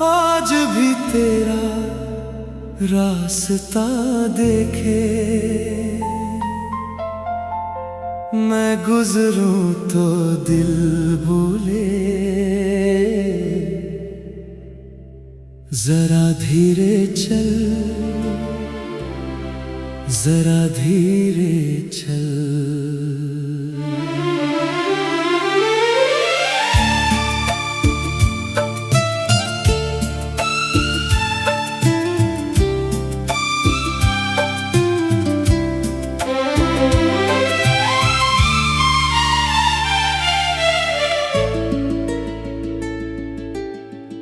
आज भी तेरा रास्ता देखे मैं गुजरूं तो दिल भूले। जरा धीरे चल, जरा धीरे चल।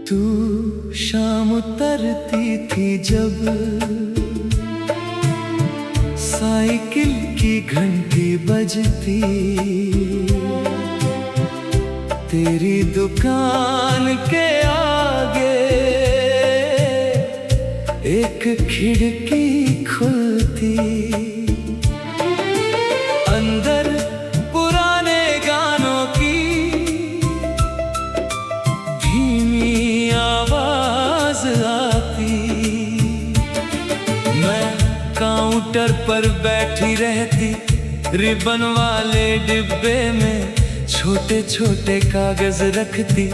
तू शाम उतरती थी जब साइकिल की घंटी बजती, तेरी दुकान के आगे एक खिड़की खुलती। अंदर पुराने गानों की धीमी आवाज आती। मैं काउंटर पर बैठी रहती, रिबन वाले डिब्बे में छोटे छोटे कागज रखती,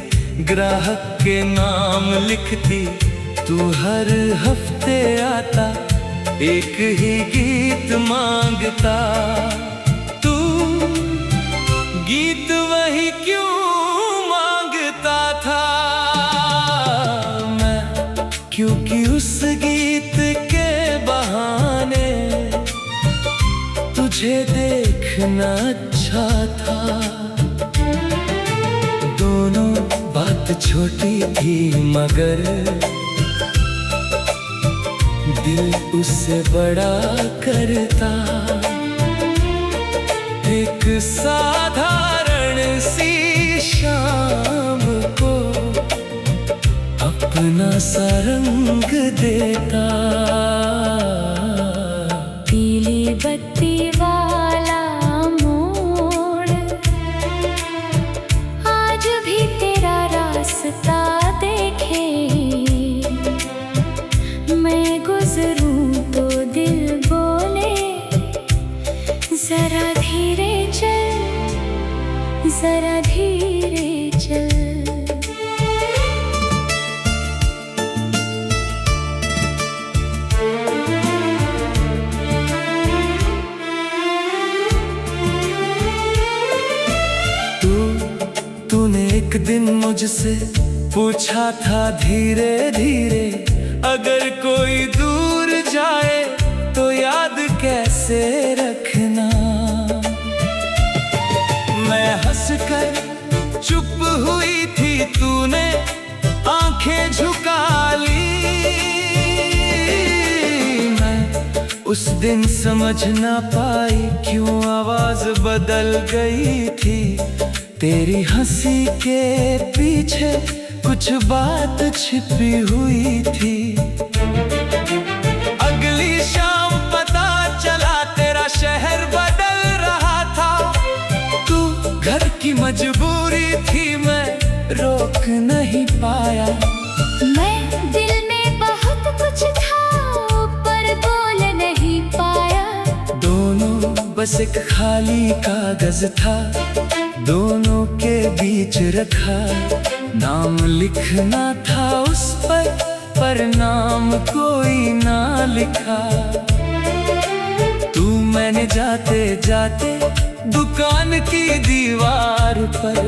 ग्राहक के नाम लिखती। तू हर हफ्ते आता, एक ही गीत मांगता। तू गीत वही क्यों मांगता था मैं, क्योंकि उस गीत के बहाने तुझे देखना अच्छा था। दोनों बात छोटी थी मगर दिल उससे बड़ा करता। एक साधारण सी शाम को अपना सा रंग देता। पीली बत्ती वाला मोड़ आज भी तेरा रास्ता देखे। मैं गुजरूं तो दिल बोले, जरा धीरे चल, जरा धीरे चल। तूने एक दिन मुझसे पूछा था धीरे धीरे, अगर कोई दूर जाए तो याद कैसे रखना। मैं हंसकर चुप हुई थी, तूने आंखें झुका ली। मैं उस दिन समझ ना पाई क्यों आवाज बदल गई थी। तेरी हंसी के पीछे कुछ बात छिपी हुई थी। अगली शाम पता चला तेरा शहर बदल रहा था। तू घर की मजबूरी थी, मैं रोक नहीं पाया। मैं दिल में बहुत कुछ था पर बोल नहीं पाया। दोनों बस एक खाली कागज था, दोनों के बीच रखा। नाम लिखना था उस पर नाम कोई ना लिखा। तू मैंने जाते जाते दुकान की दीवार पर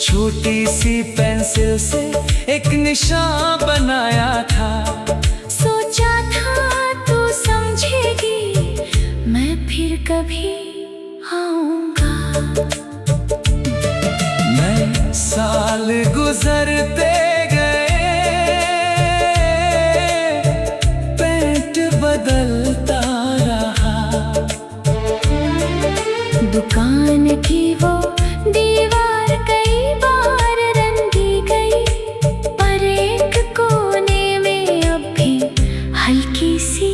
छोटी सी पेंसिल से एक निशान बनाया था। सोचा था तू समझेगी, मैं फिर कभी आऊंगा। साल गुजरते गए, पेंट बदलता रहा। दुकान की वो दीवार कई बार रंगी गई, पर एक कोने में अब भी हल्की सी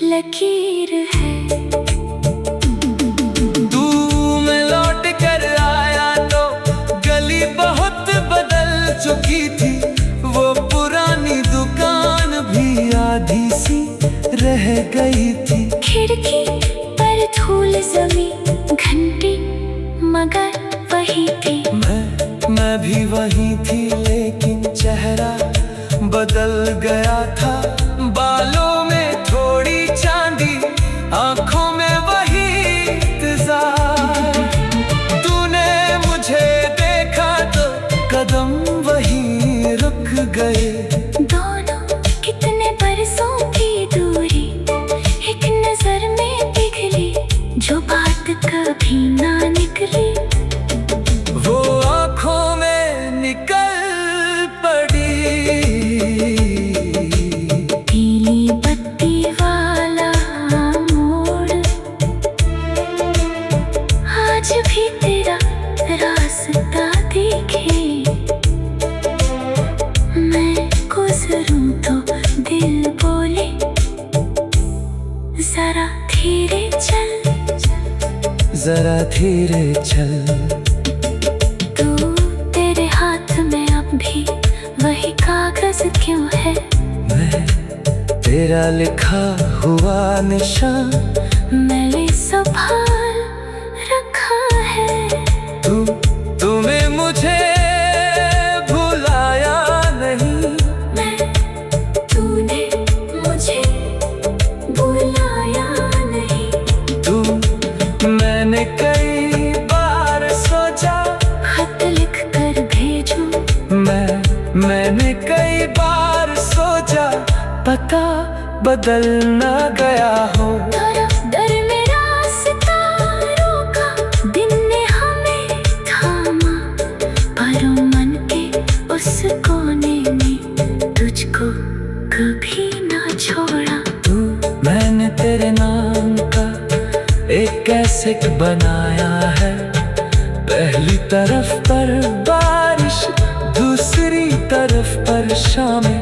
लकीर है। तू मैं लौट कर आया तो गली बहुत बदल चुकी थी। वो पुरानी रह गई थी। खिड़की पर धूल जमी, घंटी मगर वही थी। मैं भी वही थी, लेकिन चेहरा बदल गया था। बालों में थोड़ी चांदी, आंखों में वही इंतजार। तूने मुझे देखा तो कदम वही रुक गए। दोनों कितने बरसों की दूरी, एक नजर में पिघली, जो बात कभी ना निकली। वो आंखों में निकल पड़ी। पीली बत्ती वाला मोड़, आज भी तेरा रास्ता दिखे। मैं गुजरूं तो दिल बोले, जरा धीरे चल, जरा धीरे चल। तेरे हाथ में अब भी वही कागज क्यों है? मैं तेरा लिखा हुआ निशान मैंने संभाल रखा है। तुम्हें मुझे भुलाया नहीं। तूने मुझे बुलाया नहीं। मैंने कई बार सोचा खत लिख कर भेजूं। मैंने कई बार सोचा, पता बदल न गया हो। दर में रास्ता रोका, दिन ने हमें थामा, पर मन के उस कोने में तुझको कभी ना छोड़ा। मैंने तेरे नाम का एक कैसेट बनाया है। पहली तरफ पर बारिश, दूसरी तरफ पर शामें,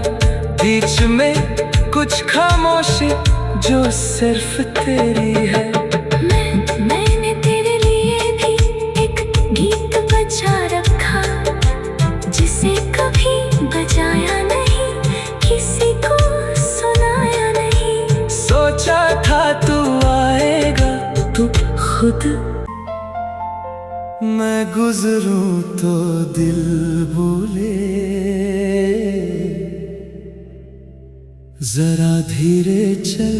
बीच में कुछ खामोशी जो सिर्फ तेरी है। मैंने तेरे लिए भी एक गीत बजा रखा, जिसे कभी बजाया नहीं, किसी को सुनाया नहीं। सोचा था तू आएगा, तू खुद। मैं गुजरूं तो दिल बोले, जरा धीरे चल,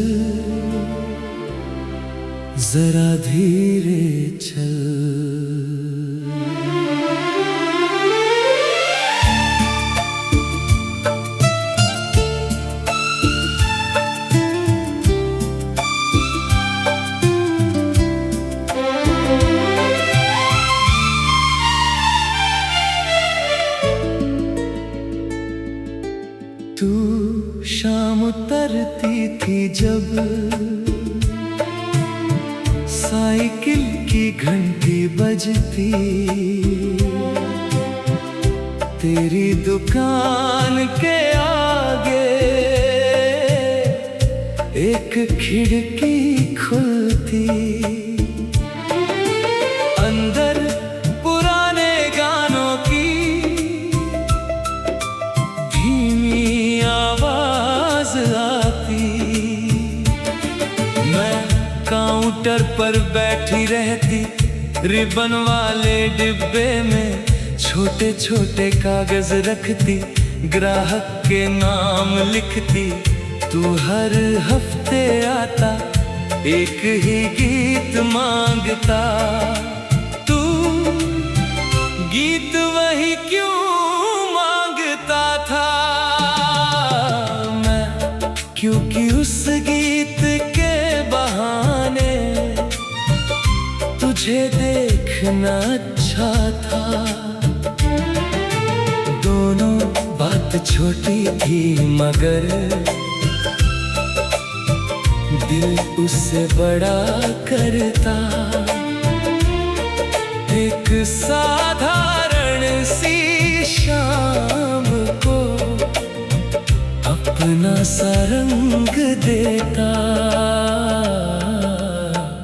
जरा धीरे चल। तू शाम उतरती थी जब, साइकिल की घंटी बजती, तेरी दुकान के आगे एक खिड़की खुलती। अंदर पुराने गानों की धीमी आवाज आती। मैं काउंटर पर बैठी रहती, रिबन वाले डिब्बे में छोटे छोटे कागज रखती, ग्राहक के नाम लिखती। तू हर हफ्ते आता, एक ही गीत मांगता। तू गीत वही क्यों मांगता था? मैं क्योंकि उस गीत के बहाने तुझे देखना अच्छा था। दोनों बात छोटी थी मगर दिल उससे बड़ा करता। एक साधारण सी शाम को अपना सा रंग देता।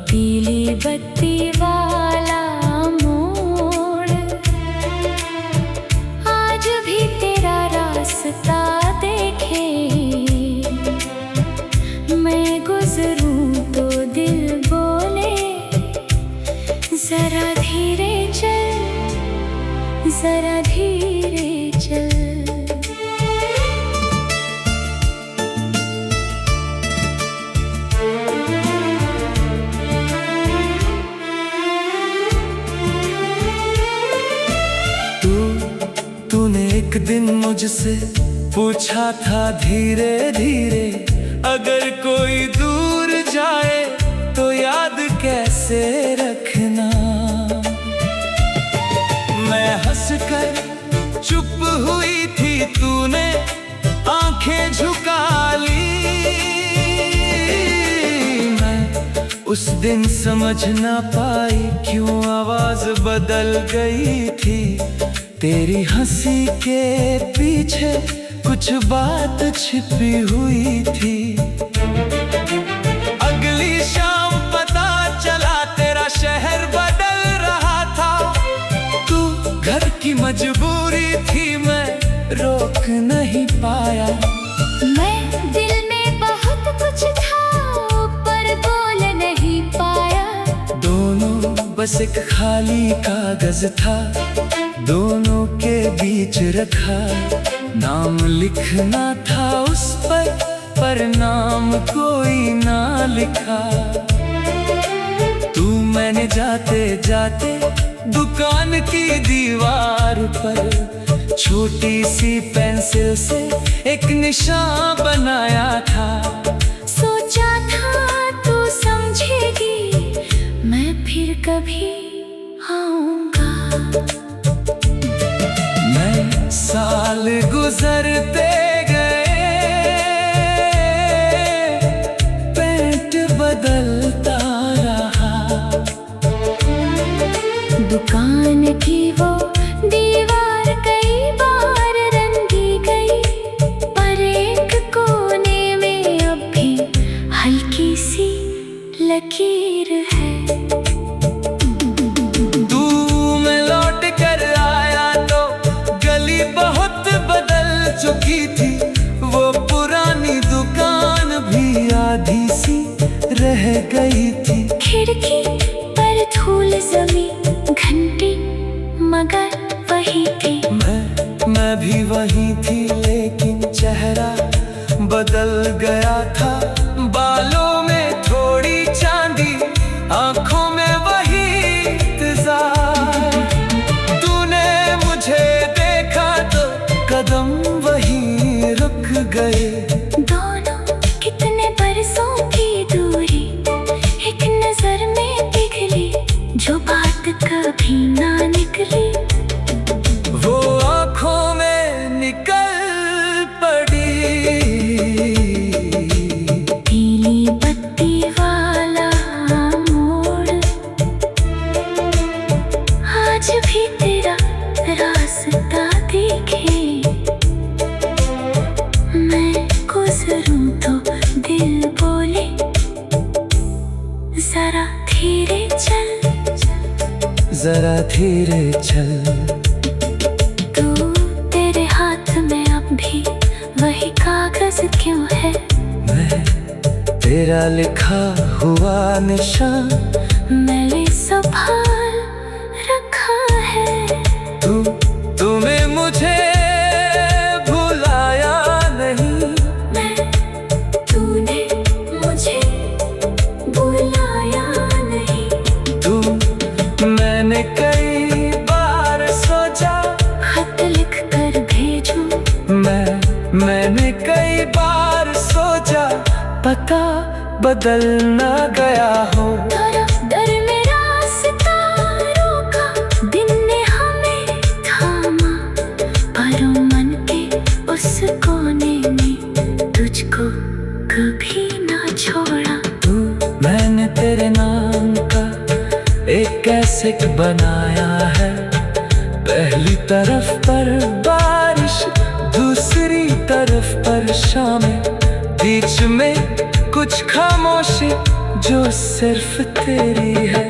पीली बत्ती वाला मोड़, आज भी तेरा रास्ता देखे। मैं मुझसे पूछा था धीरे धीरे, अगर कोई दूर जाए तो याद कैसे रखना। मैं हंसकर चुप हुई थी, तूने आंखें झुका ली। मैं उस दिन समझ ना पाई क्यों आवाज बदल गई थी। तेरी हंसी के पीछे कुछ बात छिपी हुई थी। अगली शाम पता चला तेरा शहर बदल रहा था। तू घर की मजबूरी थी, मैं रोक नहीं पाया। मैं दिल में बहुत कुछ था, पर बोल नहीं पाया। दोनों बस एक खाली कागज था, दोनों के बीच रखा। नाम लिखना था उस पर नाम कोई ना लिखा। तू मैंने जाते जाते दुकान की दीवार पर छोटी सी पेंसिल से एक निशान बनाया था। सोचा था तू समझेगी, मैं फिर कभी आऊंगा। मैं साल गुजरते गए, पेंट बदलता रहा। दुकान की वो दीवार कई बार रंगी गई, पर एक कोने में अब भी हल्की सी लकीर है। तू मैं लौट कर आया तो गली बहुत बदल चुकी थी। वो पुरानी दुकान भी आधी सी रह गई थी। खिड़की पर धूल जमी, घंटी मगर वही थी। मैं भी वही थी, लेकिन चेहरा बदल गया था। बालों में थोड़ी चांदी, आंखों में वही इंतजार। तूने मुझे देखा तो कदम वही रुक गए। दोनों कितने बरसों की दूरी, एक नजर में पिघली जो बात कभी ना निकली। वो आंखों में निकल पड़ी। पीली बत्ती वाला मोड़, आज भी तेरा रास्ता दिखे। मैं गुजरूं तो दिल बोले, जरा धीरे चल, जरा धीरे चल। तेरे हाथ में अब भी वही कागज क्यों है? मैं तेरा लिखा हुआ निशान मैंने संभाल रखा है। तुम्हें मुझे भुलाया नहीं। तूने मुझे बुलाया नहीं। मैंने कई बार सोचा खत लिख कर भेजूं। मैंने कई बार सोचा पता बदल ना गया हो। डर में रास्ता रोका, दिन ने हमें थामा, पर मन के उस कोने में तुझको कभी ना छोड़ा। मैंने तेरे नाम का एक कैसेट बनाया है। पहली तरफ पर बारिश, दूसरी तरफ पर शामें, बीच में कुछ खामोशी जो सिर्फ तेरी है।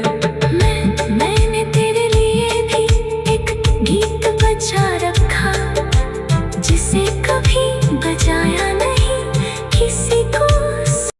मैंने तेरे लिए भी एक गीत बजा रखा, जिसे कभी बजाया